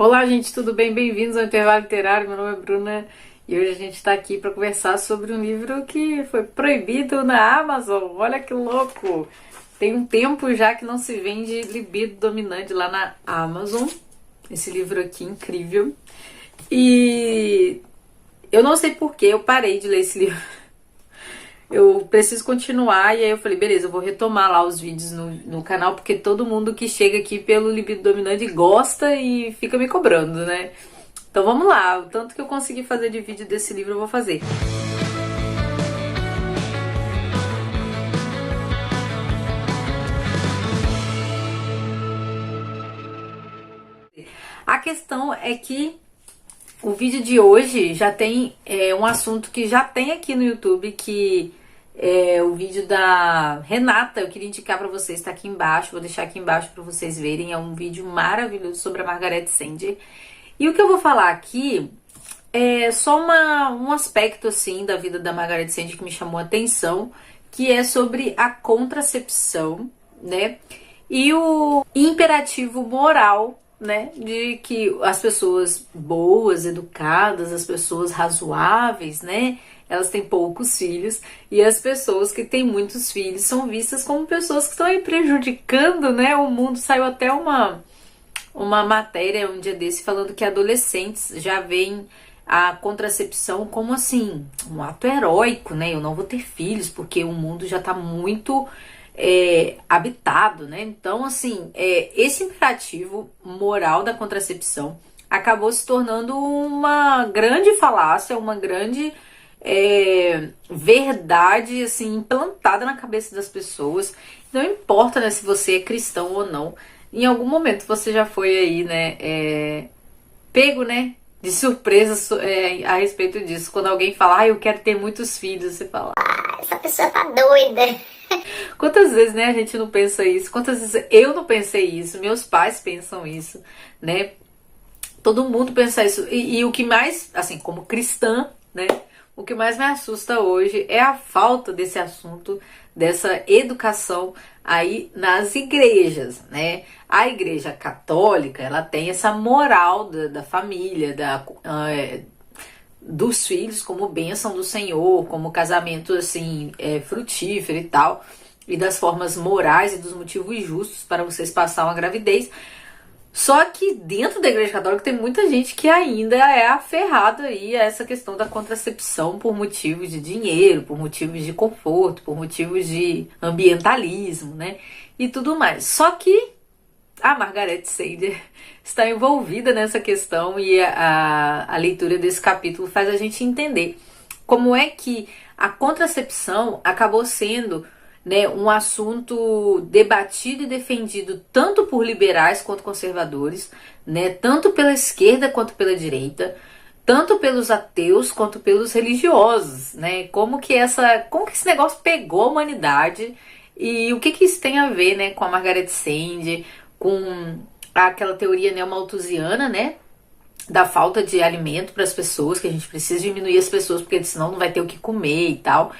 Olá, gente, tudo bem? Bem-vindos ao Intervalo Literário. Meu nome é Bruna e hoje a gente está aqui para conversar sobre um livro que foi proibido na Amazon. Olha que louco! Tem um tempo já que não se vende Libido Dominante lá na Amazon. Esse livro aqui, incrível. E eu não sei por que eu parei de ler esse livro. Eu preciso continuar, e aí eu falei, beleza, eu vou retomar lá os vídeos no canal, porque todo mundo que chega aqui pelo Libido Dominante gosta e fica me cobrando, né? Então vamos lá, o tanto que eu conseguir fazer de vídeo desse livro eu vou fazer. A questão é que o vídeo de hoje já tem um assunto que já tem aqui no YouTube, que é o vídeo da Renata. Eu queria indicar pra vocês, tá aqui embaixo, vou deixar aqui embaixo pra vocês verem. É um vídeo maravilhoso sobre a Margaret Sanger. E o que eu vou falar aqui é só um aspecto assim da vida da Margaret Sanger que me chamou a atenção, que é sobre a contracepção, né? E o imperativo moral, né, de que as pessoas boas, educadas, as pessoas razoáveis, né, elas têm poucos filhos, e as pessoas que têm muitos filhos são vistas como pessoas que estão aí prejudicando, né, o mundo. Saiu até uma matéria um dia desse falando que adolescentes já veem a contracepção como assim, um ato heróico, né, eu não vou ter filhos porque o mundo já tá muito habitado, né? Então, assim, esse imperativo moral da contracepção acabou se tornando uma grande falácia, uma grande verdade, assim, implantada na cabeça das pessoas. Não importa, né, se você é cristão ou não, em algum momento você já foi aí, né, pego, né, de surpresa a respeito disso. Quando alguém fala, eu quero ter muitos filhos, você fala, essa pessoa tá doida. Quantas vezes, né, a gente não pensa isso? Quantas vezes eu não pensei isso? Meus pais pensam isso, né? Todo mundo pensa isso. E o que mais, assim, como cristã, né? O que mais me assusta hoje é a falta desse assunto, dessa educação aí nas igrejas, né? A igreja católica, ela tem essa moral da família, dos filhos como bênção do Senhor, como casamento assim frutífero e tal, e das formas morais e dos motivos justos para vocês passar uma gravidez. Só que dentro da Igreja Católica tem muita gente que ainda é aferrada aí a essa questão da contracepção por motivos de dinheiro, por motivos de conforto, por motivos de ambientalismo, né? E tudo mais. Só que a Margaret Sanger está envolvida nessa questão, e a leitura desse capítulo faz a gente entender como é que a contracepção acabou sendo, né, um assunto debatido e defendido tanto por liberais quanto conservadores, né, tanto pela esquerda quanto pela direita, tanto pelos ateus quanto pelos religiosos, né? Como que esse negócio pegou a humanidade e o que isso tem a ver, né, com a Margaret Sanger, com aquela teoria neomalthusiana, né, da falta de alimento para as pessoas, que a gente precisa diminuir as pessoas porque senão não vai ter o que comer e tal.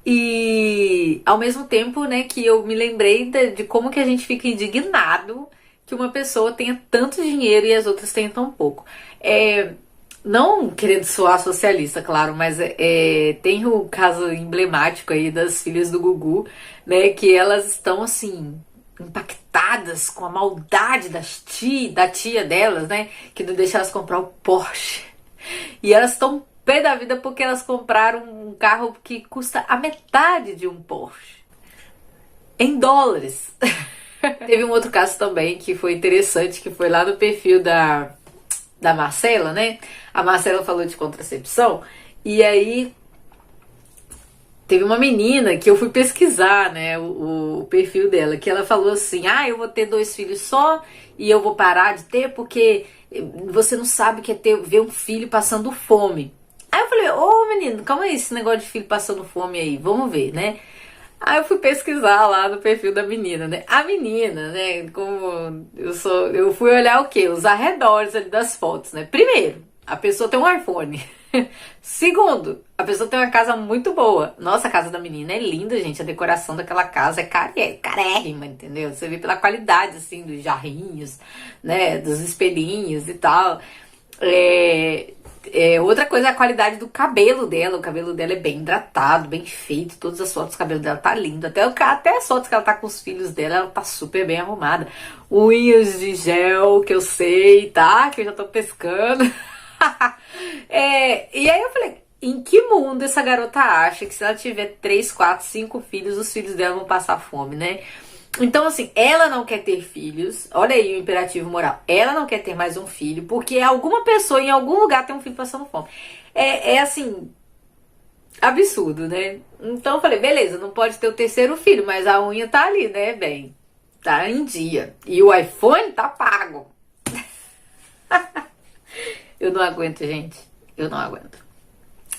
E ao mesmo tempo, né, que eu me lembrei de como que a gente fica indignado que uma pessoa tenha tanto dinheiro e as outras tenham tão pouco. Não querendo soar socialista, claro, mas tem o caso emblemático aí das filhas do Gugu, né, que elas estão assim impactadas com a maldade da tia delas, né, que não deixa elas comprar o Porsche. E elas estão pé da vida porque elas compraram um carro que custa a metade de um Porsche, em dólares. Teve um outro caso também que foi interessante, que foi lá no perfil da Marcela, né? A Marcela falou de contracepção, e aí teve uma menina que eu fui pesquisar, né, o perfil dela, que ela falou assim, eu vou ter 2 filhos só e eu vou parar de ter porque você não sabe o que é ver um filho passando fome. Aí eu falei, menino, calma aí, esse negócio de filho passando fome aí, vamos ver, né? Aí eu fui pesquisar lá no perfil da menina, né? A menina, né, como eu fui olhar o quê? Os arredores ali das fotos, né? Primeiro, a pessoa tem um iPhone. Segundo, a pessoa tem uma casa muito boa. Nossa, a casa da menina é linda, gente. A decoração daquela casa é carérrima, entendeu? Você vê pela qualidade, assim, dos jarrinhos, né? Dos espelhinhos e tal. Outra coisa é a qualidade do cabelo dela. O cabelo dela é bem hidratado, bem feito. Todas as fotos do cabelo dela tá lindo. Até as fotos que ela tá com os filhos dela, ela tá super bem arrumada. Unhas de gel, que eu sei, tá? Que eu já tô pescando. E aí eu falei, em que mundo essa garota acha que se ela tiver 3, 4, 5 filhos, os filhos dela vão passar fome, né? Então, assim, ela não quer ter filhos. Olha aí o imperativo moral. Ela não quer ter mais um filho, porque alguma pessoa em algum lugar tem um filho passando fome. Assim, absurdo, né? Então eu falei, beleza, não pode ter o terceiro filho, mas a unha tá ali, né, bem? Tá em dia. E o iPhone tá pago. Eu não aguento, gente. Eu não aguento.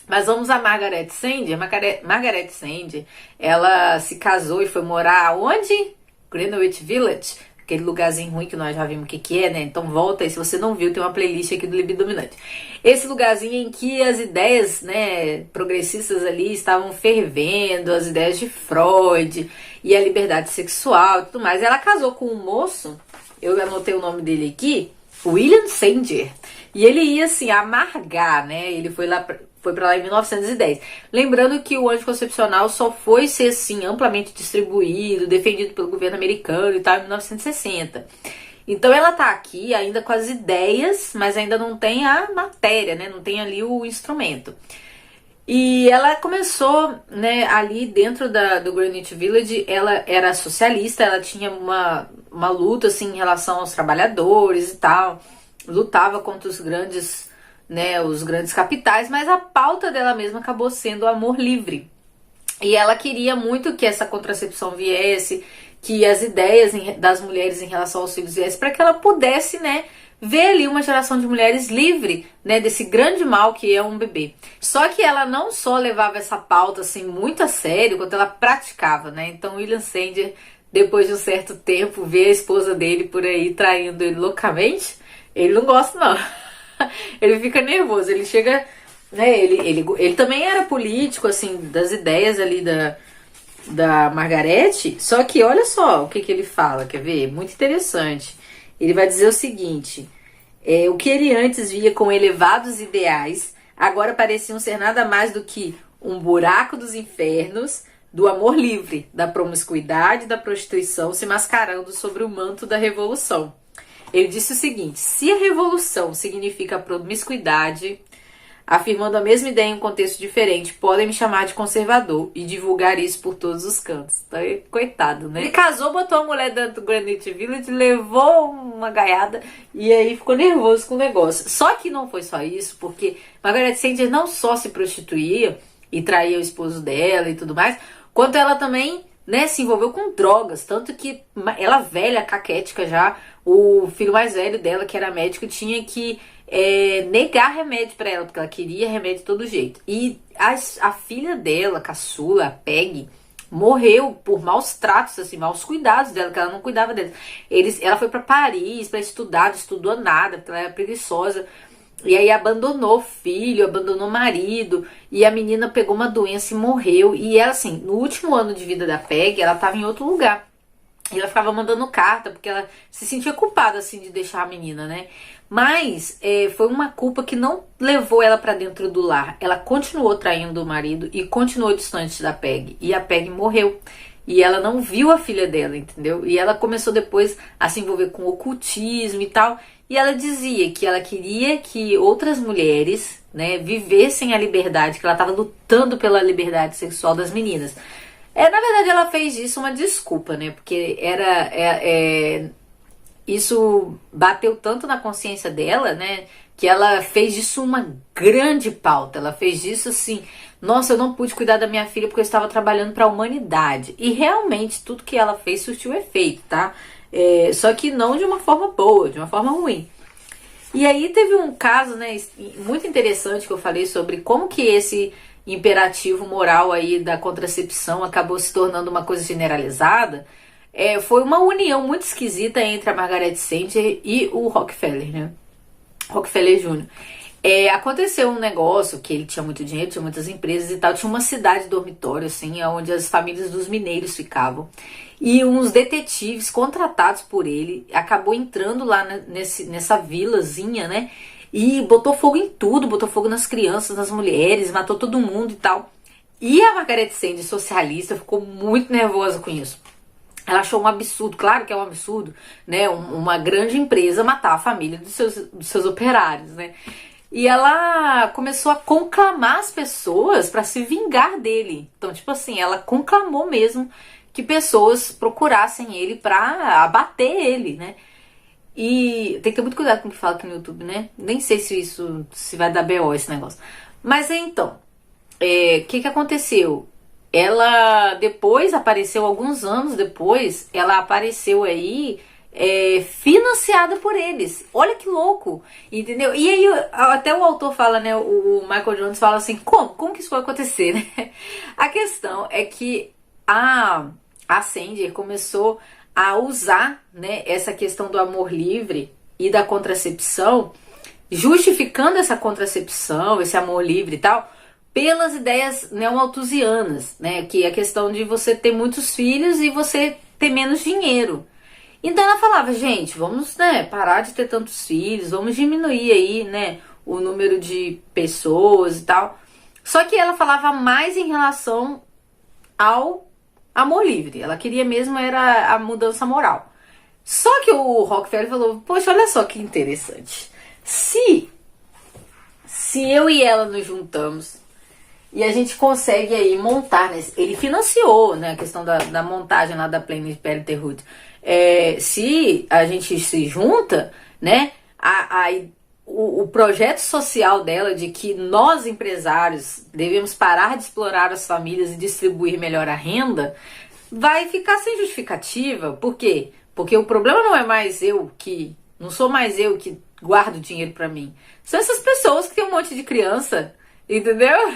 Mas vamos a Margaret Sanger. Margaret Sanger, ela se casou e foi morar onde? Greenwich Village. Aquele lugarzinho ruim que nós já vimos o que é, né? Então volta aí, se você não viu, tem uma playlist aqui do Libido Dominante. Esse lugarzinho em que as ideias, né, progressistas ali estavam fervendo, as ideias de Freud e a liberdade sexual e tudo mais. Ela casou com um moço, eu anotei o nome dele aqui, William Sanger. E ele ia, assim, amargar, né? Ele foi pra lá em 1910. Lembrando que o anticoncepcional só foi ser, assim, amplamente distribuído, defendido pelo governo americano e tal, em 1960. Então ela tá aqui ainda com as ideias, mas ainda não tem a matéria, né? Não tem ali o instrumento. E ela começou, né, ali dentro do Greenwich Village, ela era socialista, ela tinha uma luta, assim, em relação aos trabalhadores e tal, lutava contra os grandes capitais, mas a pauta dela mesma acabou sendo o amor livre. E ela queria muito que essa contracepção viesse, que as ideias das mulheres em relação aos filhos viessem, para que ela pudesse, né, ver ali uma geração de mulheres livre, né, desse grande mal que é um bebê. Só que ela não só levava essa pauta assim muito a sério, quanto ela praticava, né? Então William Sanger, depois de um certo tempo, vê a esposa dele por aí traindo ele loucamente. Ele não gosta, não. Ele fica nervoso, ele chega, né, ele também era político, assim, das ideias ali da Margarete, só que olha só o que ele fala, quer ver? Muito interessante. Ele vai dizer o seguinte, o que ele antes via com elevados ideais, agora pareciam ser nada mais do que um buraco dos infernos, do amor livre, da promiscuidade e da prostituição se mascarando sobre o manto da revolução. Ele disse o seguinte, se a revolução significa promiscuidade, afirmando a mesma ideia em um contexto diferente, podem me chamar de conservador e divulgar isso por todos os cantos. Então, coitado, né? Ele casou, botou a mulher dentro do Greenwich Village, levou uma gaiada e aí ficou nervoso com o negócio. Só que não foi só isso, porque Margaret Sanger não só se prostituía e traía o esposo dela e tudo mais, quanto ela também, né, se envolveu com drogas. Tanto que ela velha, caquética já, o filho mais velho dela, que era médico, tinha que negar remédio pra ela, porque ela queria remédio de todo jeito. E a filha dela, caçula, a Peggy, morreu por maus tratos, assim, maus cuidados dela, que ela não cuidava dela. Ela foi pra Paris pra estudar, não estudou nada, porque ela era preguiçosa. E aí abandonou o filho, abandonou o marido, e a menina pegou uma doença e morreu. E ela, assim, no último ano de vida da Peggy, ela tava em outro lugar. E ela ficava mandando carta, porque ela se sentia culpada, assim, de deixar a menina, né? Mas foi uma culpa que não levou ela pra dentro do lar. Ela continuou traindo o marido e continuou distante da Peggy. E a Peggy morreu. E ela não viu a filha dela, entendeu? E ela começou depois a se envolver com ocultismo e tal. E ela dizia que ela queria que outras mulheres, né, vivessem a liberdade, que ela estava lutando pela liberdade sexual das meninas. Na verdade, ela fez disso uma desculpa, né? Porque isso bateu tanto na consciência dela, né? Que ela fez disso uma grande pauta. Ela fez disso assim, nossa, eu não pude cuidar da minha filha porque eu estava trabalhando para a humanidade. E realmente tudo que ela fez surtiu efeito, tá? Só que não de uma forma boa, de uma forma ruim. E aí teve um caso, né, muito interessante que eu falei sobre como que esse imperativo moral aí da contracepção acabou se tornando uma coisa generalizada. Foi uma união muito esquisita entre a Margaret Sanger e o Rockefeller, né? Rockefeller Jr. Aconteceu um negócio que ele tinha muito dinheiro, tinha muitas empresas e tal, tinha uma cidade dormitório, assim, onde as famílias dos mineiros ficavam. E uns detetives contratados por ele acabou entrando lá nessa vilazinha, né? E botou fogo em tudo, botou fogo nas crianças, nas mulheres, matou todo mundo e tal. E a Margaret Sanger, socialista, ficou muito nervosa com isso. Ela achou um absurdo, claro que é um absurdo, né? Uma grande empresa matar a família dos seus operários, né? E ela começou a conclamar as pessoas para se vingar dele. Então, tipo assim, ela conclamou mesmo que pessoas procurassem ele para abater ele, né? E tem que ter muito cuidado com o que fala aqui no YouTube, né? Nem sei se vai dar BO esse negócio. Mas então, o que aconteceu? Ela depois apareceu, alguns anos depois, ela apareceu aí financiada por eles. Olha que louco, entendeu? E aí até o autor fala, né? O Michael Jones fala assim, como que isso foi acontecer, né? A questão é que a Sanger começou a usar, né, essa questão do amor livre e da contracepção, justificando essa contracepção, esse amor livre e tal, pelas ideias neo-malthusianas, né, que é a questão de você ter muitos filhos e você ter menos dinheiro. Então ela falava, gente, vamos, né, parar de ter tantos filhos, vamos diminuir aí, né, o número de pessoas e tal. Só que ela falava mais em relação ao amor livre. Ela queria mesmo era a mudança moral. Só que o Rockefeller falou, poxa, olha só que interessante. Se eu e ela nos juntamos e a gente consegue aí montar, né? Ele financiou, né, a questão da montagem lá da Planned Parenthood. Se a gente se junta, né, o projeto social dela de que nós empresários devemos parar de explorar as famílias e distribuir melhor a renda, vai ficar sem justificativa. Por quê? Porque o problema não sou mais eu que guardo dinheiro pra mim. São essas pessoas que têm um monte de criança, entendeu?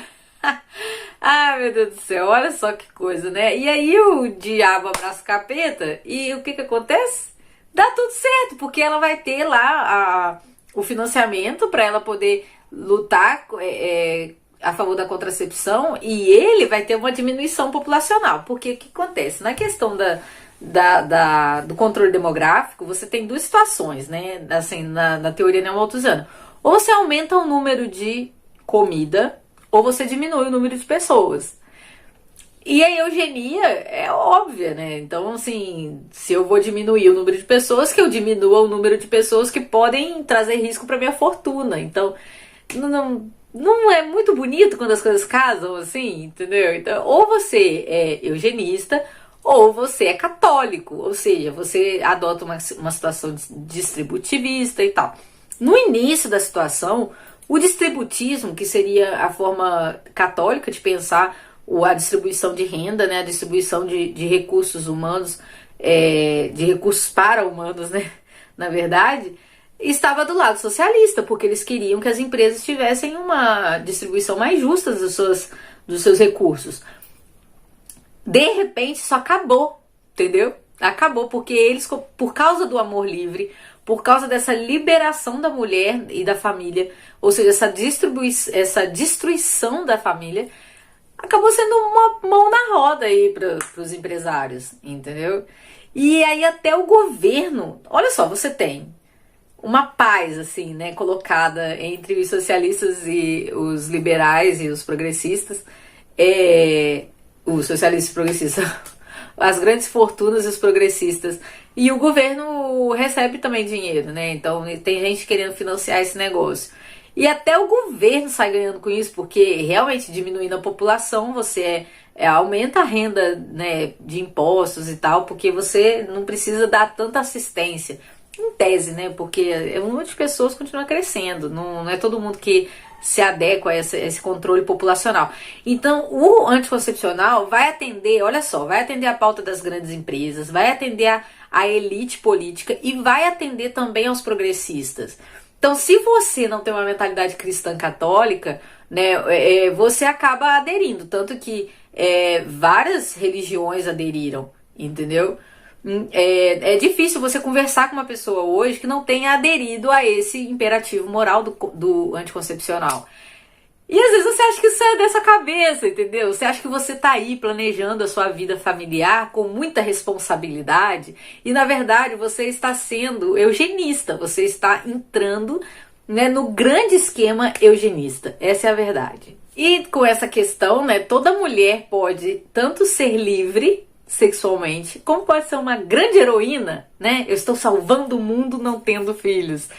Ai, meu Deus do céu, olha só que coisa, né? E aí o diabo abraça o capeta e o que acontece? Dá tudo certo, porque ela vai ter lá o financiamento para ela poder lutar a favor da contracepção e ele vai ter uma diminuição populacional. Porque o que acontece? Na questão do controle demográfico, você tem duas situações, né? Assim, na teoria neo-malthusiana. Ou você aumenta o número de comida, ou você diminui o número de pessoas. E a eugenia é óbvia, né? Então, assim, se eu vou diminuir o número de pessoas, que eu diminua o número de pessoas que podem trazer risco para minha fortuna. Então, não é muito bonito quando as coisas casam assim, entendeu? Então, ou você é eugenista, ou você é católico. Ou seja, você adota uma situação distributivista e tal. No início da situação, o distributismo, que seria a forma católica de pensar a distribuição de renda, né, a distribuição de recursos humanos, de recursos para humanos, né, na verdade, estava do lado socialista, porque eles queriam que as empresas tivessem uma distribuição mais justa dos seus recursos. De repente, isso acabou, entendeu? Acabou, porque eles, por causa do amor livre, por causa dessa liberação da mulher e da família, ou seja, essa destruição da família, acabou sendo uma mão na roda aí para os empresários, entendeu? E aí até o governo, olha só, você tem uma paz, assim, né, colocada entre os socialistas e os liberais e os progressistas, os socialistas e progressistas, as grandes fortunas e os progressistas, e o governo recebe também dinheiro, né, então tem gente querendo financiar esse negócio. E até o governo sai ganhando com isso, porque realmente diminuindo a população, você aumenta a renda, né, de impostos e tal, porque você não precisa dar tanta assistência. Em tese, né, porque o número de pessoas continua crescendo, não é todo mundo que se adequa a esse controle populacional. Então, o anticoncepcional vai atender, olha só, vai atender a pauta das grandes empresas, vai atender a elite política e vai atender também aos progressistas. Então, se você não tem uma mentalidade cristã católica, né, você acaba aderindo. Tanto que várias religiões aderiram, entendeu? É difícil você conversar com uma pessoa hoje que não tenha aderido a esse imperativo moral do anticoncepcional. E às vezes você acha que isso é dessa cabeça, entendeu? Você acha que você tá aí planejando a sua vida familiar com muita responsabilidade e na verdade você está sendo eugenista, você está entrando, né, no grande esquema eugenista. Essa é a verdade. E com essa questão, né, toda mulher pode tanto ser livre sexualmente, como pode ser uma grande heroína, né? Eu estou salvando o mundo não tendo filhos.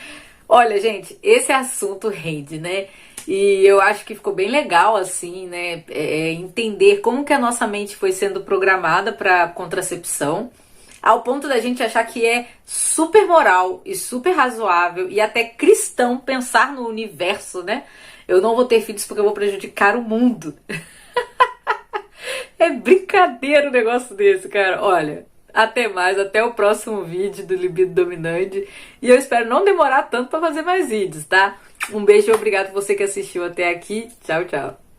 Olha, gente, esse assunto rende, né? E eu acho que ficou bem legal, assim, né? Entender como que a nossa mente foi sendo programada para contracepção, ao ponto da gente achar que é super moral e super razoável e até cristão pensar no universo, né? Eu não vou ter filhos porque eu vou prejudicar o mundo. É brincadeira um negócio desse, cara. Olha, até mais, até o próximo vídeo do Libido Dominante. E eu espero não demorar tanto pra fazer mais vídeos, tá? Um beijo e obrigado por você que assistiu até aqui. Tchau, tchau.